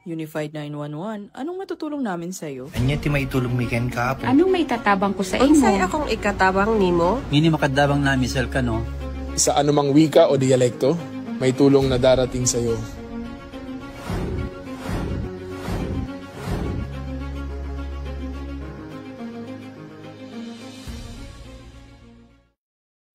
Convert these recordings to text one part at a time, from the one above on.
Unified 911, anong matutulong namin sa'yo? Anya ti maitulong mi ken kahapon. Anong may tatabang ko sa imo? Unsay akong ikatabang nimo? Ngini makadabang na misal ka no? Sa anumang wika o dialekto, may tulong na darating sa iyo.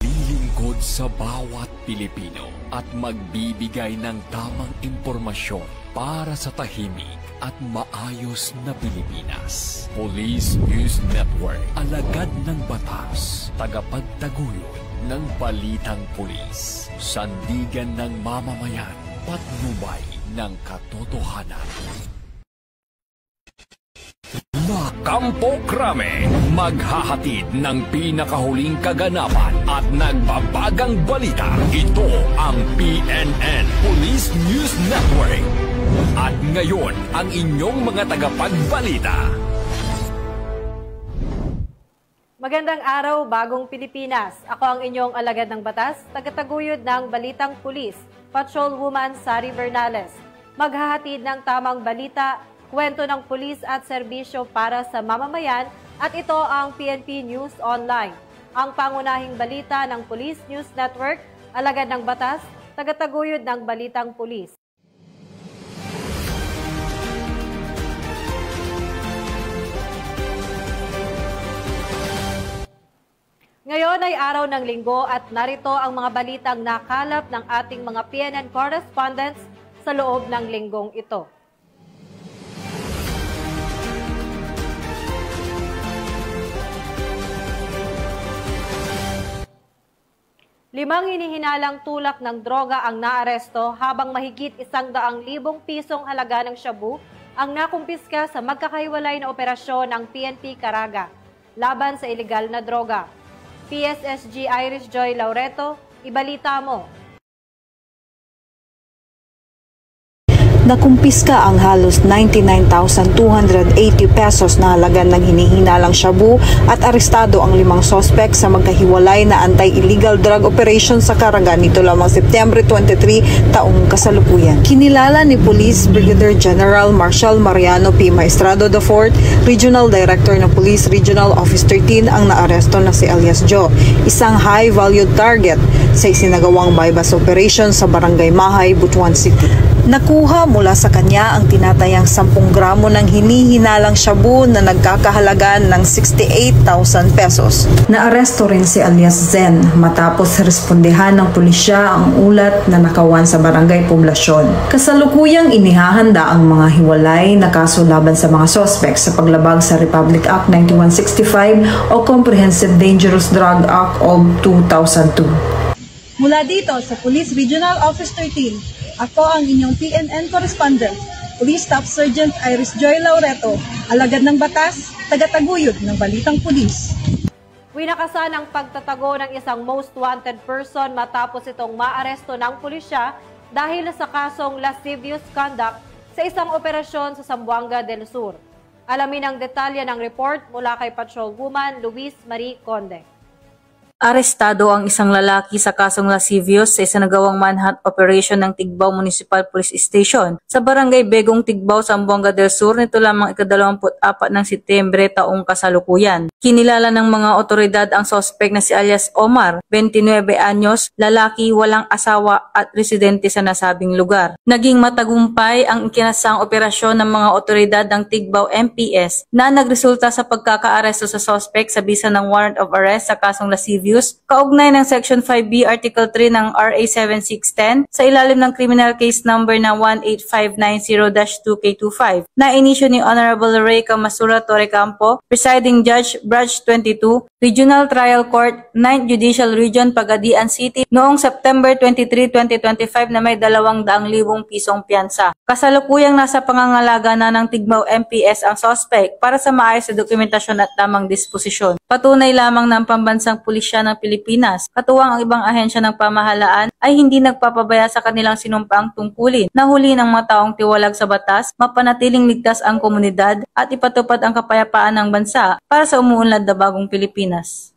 Lilingkod sa bawat Pilipino at magbibigay ng tamang impormasyon para sa tahimik at maayos na Pilipinas. Police News Network, alagad ng batas, tagapagtaguyod ng balitang pulis, sandigan ng mamamayan, patnubay ng katotohanan. La Campo Crame, maghahatid ng pinakahuling kaganapan at nagbabagang balita. Ito ang PNN Police News Network. At ngayon, ang inyong mga tagapagbalita. Magandang araw, bagong Pilipinas. Ako ang inyong alagad ng batas, tagataguyod ng Balitang Pulis, Patrolwoman Sari Bernales. Maghahatid ng tamang balita, kwento ng pulis at serbisyo para sa mamamayan, at ito ang PNP News Online. Ang pangunahing balita ng Police News Network, alagad ng batas, tagataguyod ng Balitang Pulis. Ngayon ay araw ng Linggo at narito ang mga balitang nakalap ng ating mga PNN correspondents sa loob ng linggong ito. Limang hinihinalang tulak ng droga ang naaresto habang mahigit 100,000 pisong halaga ng shabu ang nakumpiska sa magkakahiwalay na operasyon ng PNP Caraga laban sa ilegal na droga. PSSG Iris Joy Laureto, ibalita mo. Nakumpiska ang halos 99,280 pesos na halaga ng hinihinalang shabu at arestado ang 5 sospek sa magkahiwalay na anti-illegal drug operation sa Caraga nito lamang September 23 taong kasalukuyan. Kinilala ni Police Brigadier General Marshal Mariano P. Maestrado IV, Regional Director ng Police Regional Office 13 ang naaresto na si alias Joe, isang high-valued target sa isinagawang bypass operation sa Barangay Mahay, Butuan City. Nakuha mula sa kanya ang tinatayang 10 gramo ng hinihinalang shabu na nagkakahalaga ng 68,000 pesos. Naaresto rin si alias Zen matapos respondehan ng pulisya ang ulat na nakawan sa barangay poblasyon. Kasalukuyang inihahanda ang mga hiwalay na kaso laban sa mga sospek sa paglabag sa Republic Act 9165 o Comprehensive Dangerous Drug Act of 2002. Mula dito sa Police Regional Office 13, ako ang inyong PNN correspondent, Police Staff Sergeant Iris Joy Laureto, alagad ng batas, tagataguyod ng Balitang Pulis. Winakasan ang pagtatago ng isang most wanted person matapos itong maaresto ng pulisya dahil sa kasong lascivious conduct sa isang operasyon sa Zamboanga del Sur. Alamin ang detalye ng report mula kay Patrolwoman Luis Marie Conde. Arestado ang isang lalaki sa kasong lascivious sa isinagawang manhunt operation ng Tigbao Municipal Police Station sa Barangay Begong Tigbao, Zamboanga del Sur nito lamang ika-24 ng Setyembre taong kasalukuyan. Kinilala ng mga otoridad ang sospek na si alias Omar, 29 anyos, lalaki, walang asawa at residente sa nasabing lugar. Naging matagumpay ang ikinasang operasyon ng mga otoridad ng Tigbao MPS na nagresulta sa pagkakaaresto sa sospek sa bisa ng warrant of arrest sa kasong lascivious kaugnay ng Section 5B Article 3 ng RA 7610 sa ilalim ng criminal case number na 18590-2K25 na inisyo ni Honorable Ray Camasura Torrecampo, Presiding Judge, Branch 22, Regional Trial Court, 9th Judicial Region, Pagadian City noong September 23, 2025 na may 200,000 pisong piyansa. Kasalukuyang nasa pangangalaga na ng Tigbao MPS ang suspect para sa maayos na dokumentasyon at tamang disposisyon. Patunay lamang ng pambansang pulisya ng Pilipinas, katuwang ang ibang ahensya ng pamahalaan ay hindi nagpapabaya sa kanilang sinumpaang tungkulin na huli ng mga taong tiwalag sa batas, mapanatiling ligtas ang komunidad at ipatupad ang kapayapaan ng bansa para sa umuunlad na bagong Pilipinas.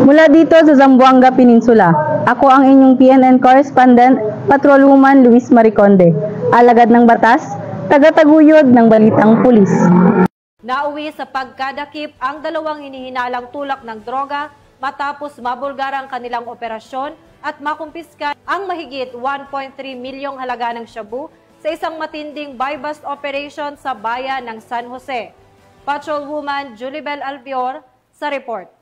Mula dito sa Zamboanga Peninsula, ako ang inyong PNN correspondent, Patrolwoman Luis Marie Conde, alagad ng batas, tagataguyod ng Balitang Pulis. Nauwi sa pagkadakip ang dalawang hinihinalang tulak ng droga matapos mabulgar ang kanilang operasyon at makumpiska ang mahigit 1.3 milyong halaga ng shabu sa isang matinding buy-bust operation sa bayan ng San Jose. Patrolwoman Julibel Albior sa report.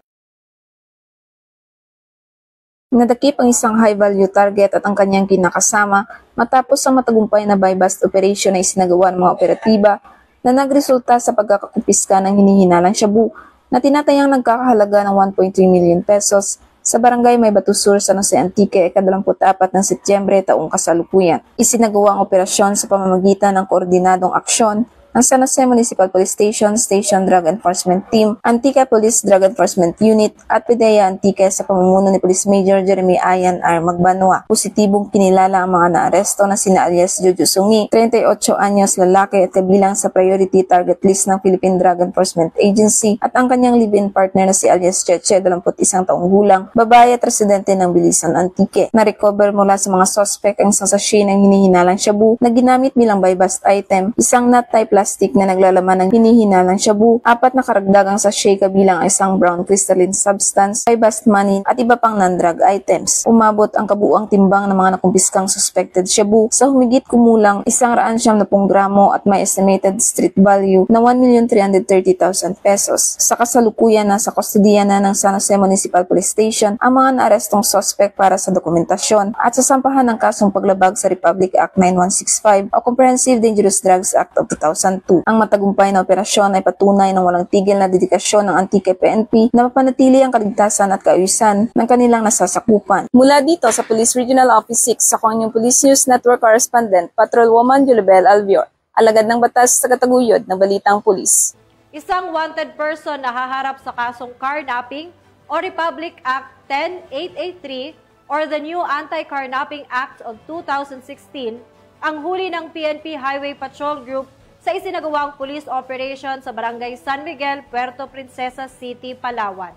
Nadakip ang isang high-value target at ang kanyang kinakasama matapos ang matagumpay na buy-bust operation na isinagawa ng mga operatiba na nagresulta sa pagkakakumpiska ng hinihinalang shabu na tinatayang nagkakahalaga ng 1.3 million pesos sa barangay May Batusur, San Jose Antique, 24 ng Setyembre taong kasalukuyan. Isinagawa ang operasyon sa pamamagitan ng koordinadong aksyon ang San Jose Municipal Police Station, Station Drug Enforcement Team, Antique Police Drug Enforcement Unit at PDEA Antique sa pamumuno ni Police Major Jeremy Ayan R. Magbanwa. Positibong kinilala ang mga naaresto na sina alias Jojo Sungi, 38 anyos lalaki at kabilang sa priority target list ng Philippine Drug Enforcement Agency at ang kanyang live-in partner na si alias Cheche, 21 taong gulang, babae at residente ng Bilisan Antique. Na-recover mula sa mga suspect ang isang sachet ng hinihinalang shabu na ginamit bilang buy-bust item, isang nut type plastic na naglalaman ng hinihinalang shabu, 4 na karagdagang sachet kabilang ang isang brown crystalline substance, buy-bust money at iba pang non-drug items. Umabot ang kabuuang timbang ng mga nakumpiskang suspected shabu sa humigit kumulang 170 gramo at may estimated street value na 1,330,000 pesos. Sa kasalukuyan nasa kustodiya na ng San Jose Municipal Police Station ang mga naarestong suspect para sa dokumentasyon at sasampahan ng kasong paglabag sa Republic Act 9165 o Comprehensive Dangerous Drugs Act of 2002. Ang matagumpay na operasyon ay patunay ng walang tigil na dedikasyon ng Antique PNP na mapanatili ang kaligtasan at kaayusan ng kanilang nasasakupan. Mula dito sa Police Regional Office 6, ako ang inyong Police News Network Correspondent, Patrolwoman Julibel Albior, alagad ng batas sa kataguyod ng Balitang Pulis. Isang wanted person na haharap sa kasong carnapping o Republic Act 10883 or the new Anti-Carnapping Act of 2016 ang huli ng PNP Highway Patrol Group sa isinagawang police operation sa Barangay San Miguel, Puerto Princesa City, Palawan.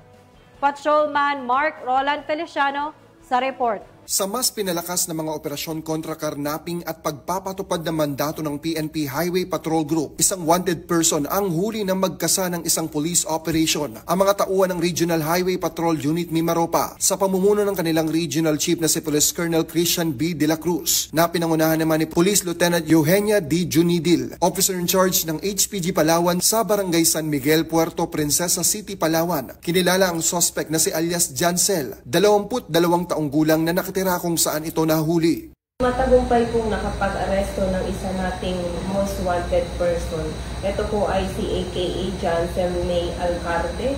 Patrolman Mark Roland Feliciano sa report. Sa mas pinalakas na mga operasyon kontra karnapping at pagpapatupad ng mandato ng PNP Highway Patrol Group, isang wanted person ang huli ng magkasa ng isang police operation. Ang mga tauhan ng Regional Highway Patrol Unit Mimaropa sa pamumuno ng kanilang Regional Chief na si Police Colonel Christian B. De La Cruz na pinangunahan naman ni Police Lieutenant Eugenia D. Junidil, Officer in Charge ng HPG Palawan sa Barangay San Miguel, Puerto Princesa City, Palawan. Kinilala ang suspect na si alias Jancel, 22 taong gulang na nakatira kung saan ito nahuli. Matagumpay pong nakapag-aresto ng isa nating most wanted person. Ito po ay si AKA Jancel May Alcarte.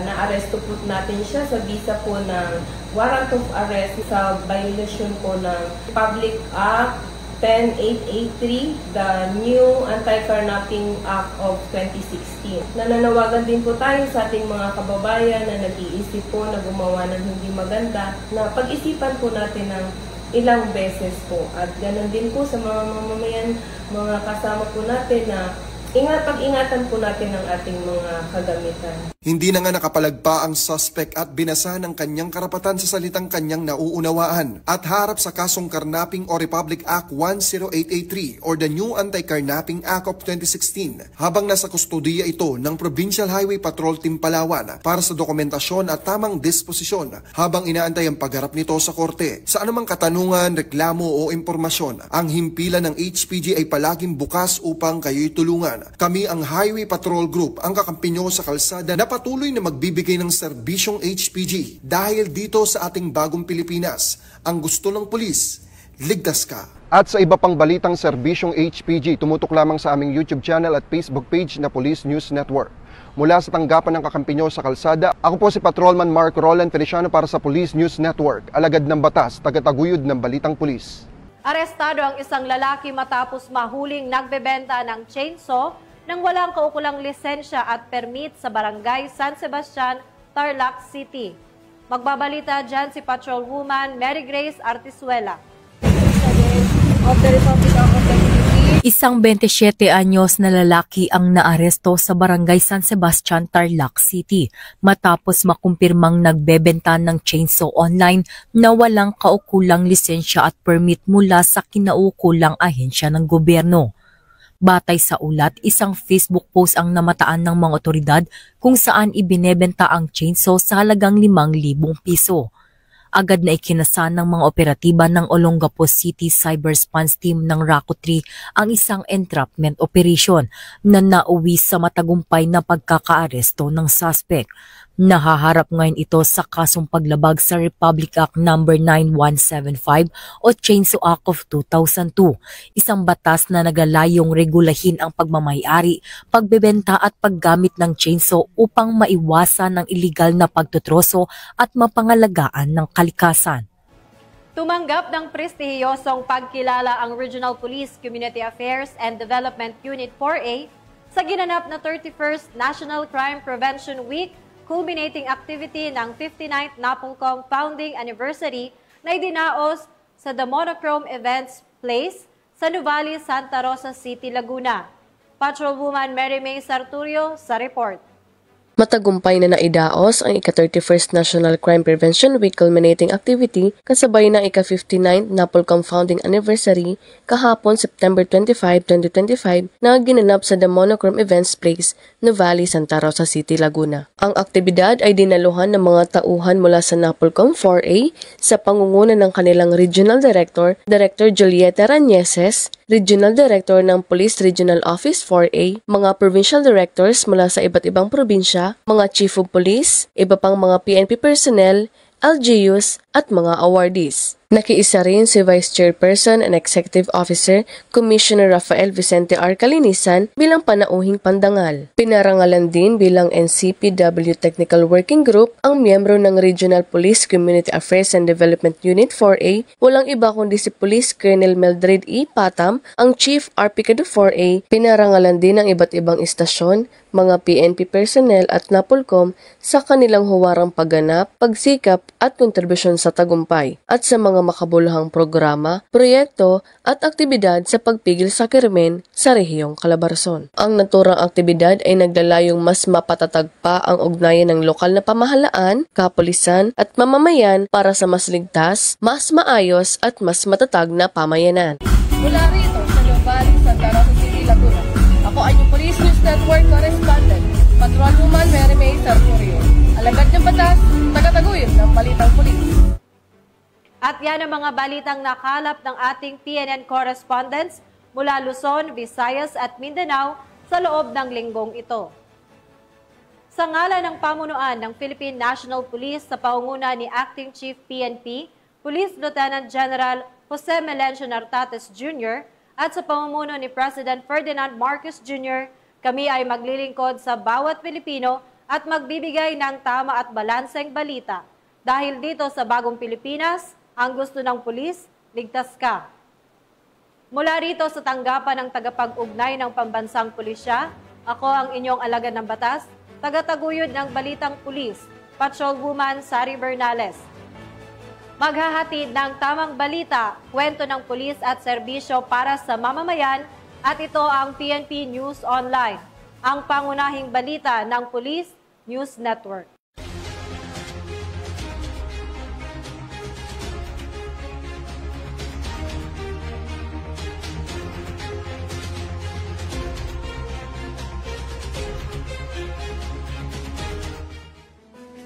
Na-aresto po natin siya sa visa po ng warrant of arrest sa violation po ng Public Act 10883, the new Anti-Carnapping Act of 2016. Nananawagan din po tayo sa ating mga kababayan na nag-iisip po na gumawa ng hindi maganda na pag-isipan po natin ng ilang beses po. At ganun din po sa mga mamamayan, mga kasama po natin na pag-ingatan po natin ang ating mga kagamitan. Hindi na nga nakapalagpa ang suspect at binasa ng kanyang karapatan sa salitang kanyang nauunawaan at harap sa kasong karnapping o Republic Act 10883 or the new Anti-Carnapping Act of 2016 habang nasa kustodiya ito ng Provincial Highway Patrol Team Palawan para sa dokumentasyon at tamang disposisyon habang inaantay ang pagharap nito sa korte. Sa anumang katanungan, reklamo o impormasyon, ang himpilan ng HPG ay palaging bukas upang kayo'y tulungan. Kami ang Highway Patrol Group, ang kakampi nyo sa kalsada na patuloy na magbibigay ng serbisyong HPG dahil dito sa ating bagong Pilipinas, ang gusto ng pulis, ligtas ka. At sa iba pang balitang serbisyong HPG, tumutok lamang sa aming YouTube channel at Facebook page na Police News Network. Mula sa tanggapan ng kakampi nyo sa kalsada, ako po si Patrolman Mark Roland Feliciano para sa Police News Network, alagad ng batas, tagataguyod ng balitang pulis. Arestado ang isang lalaki matapos mahuling nagbebenta ng chainsaw nang walang kaukulang lisensya at permit sa Barangay San Sebastian, Tarlac City. Magbabalita dyan si Patrolwoman Mary Grace Artizuela. Isang 27 anyos na lalaki ang naaresto sa Barangay San Sebastian, Tarlac City matapos makumpirmang nagbebenta ng chainsaw online na walang kaukulang lisensya at permit mula sa kinaukulang ahensya ng gobyerno. Batay sa ulat, isang Facebook post ang namataan ng mga otoridad kung saan ibinebenta ang chainsaw sa halagang 5,000 piso. Agad na ikinasan ng mga operatiba ng Olongapo City Cyber Response Team ng RACO 3 ang isang entrapment operation na nauwi sa matagumpay na pagkakaaresto ng suspect. Nahaharap ngayon ito sa kasong paglabag sa Republic Act No. 9175 o Chainsaw Act of 2002, isang batas na nagalayong regulahin ang pagmamayari, pagbebenta at paggamit ng chainsaw upang maiwasan ang iligal na pagtutroso at mapangalagaan ng kalikasan. Tumanggap ng prestihiyosong pagkilala ang Regional Police Community Affairs and Development Unit 4A sa ginanap na 31st National Crime Prevention Week, culminating activity ng 59th NAPOLCOM Founding Anniversary na idinaos sa The Monochrome Events Place sa Nuvali, Santa Rosa City, Laguna. Patrolwoman Mary May Sarturio sa report. Matagumpay na naidaos ang ika-31st National Crime Prevention Week culminating activity kasabay ng ika-59th NAPOLCOM Founding Anniversary kahapon September 25, 2025 na ginanap sa The Monochrome Events Place, Nuvali, Santa Rosa City, Laguna. Ang aktibidad ay dinaluhan ng mga tauhan mula sa NAPOLCOM 4A sa pangunguna ng kanilang Regional Director, Director Julieta Ranieses, Regional Director ng Police Regional Office 4A, mga Provincial Directors mula sa iba't ibang probinsya, mga Chief of Police, iba pang mga PNP personnel, LGUs at mga awardees. Nakiisa rin si Vice Chairperson and Executive Officer Commissioner Rafael Vicente R. Calinisan bilang panauhing pandangal. Pinarangalan din bilang NCPW Technical Working Group ang miyembro ng Regional Police Community Affairs and Development Unit 4A, walang iba kundi si Police Colonel Mildred E. Patam, ang Chief RPCADO 4A. Pinarangalan din ang iba't ibang istasyon, mga PNP personnel at NAPOLCOM sa kanilang huwarang pagganap, pagsikap at kontribusyon sa tagumpay at sa mga makabuluhang programa, proyekto at aktibidad sa pagpigil sa krimen sa rehiyong Calabarzon. Ang naturang aktibidad ay naglalayong mas mapatatag pa ang ugnayan ng lokal na pamahalaan, kapulisan at mamamayan para sa mas ligtas, mas maayos at mas matatag na pamayanan. Mula rito sa Nuvali, Santa Rosa City, Laguna, ako ay yung Police News Network Correspondent, Patrolwoman Mary May Sarturio. Alagad ng batas, tagataguyod ng balitang pulis. At yan ang mga balitang nakalap ng ating PNN correspondents mula Luzon, Visayas at Mindanao sa loob ng linggong ito. Sa ngalan ng pamunuan ng Philippine National Police sa pangunguna ni Acting Chief PNP, Police Lieutenant General Jose Melencio Nartates Jr. at sa pamumuno ni President Ferdinand Marcos Jr., kami ay maglilingkod sa bawat Pilipino at magbibigay ng tama at balanseng balita. Dahil dito sa Bagong Pilipinas, ang gusto ng pulis, ligtas ka. Mula rito sa tanggapan ng tagapag-ugnay ng Pambansang Pulisya, ako ang inyong alagad ng batas, tagataguyod ng Balitang Pulis, Patrolwoman Sari Bernales. Maghahatid ng tamang balita, kwento ng pulis at serbisyo para sa mamamayan at ito ang PNP News Online, ang pangunahing balita ng Police News Network.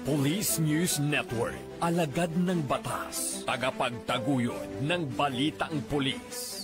Police News Network, alagad ng batas, tagapagtaguyod ng balitang pulis.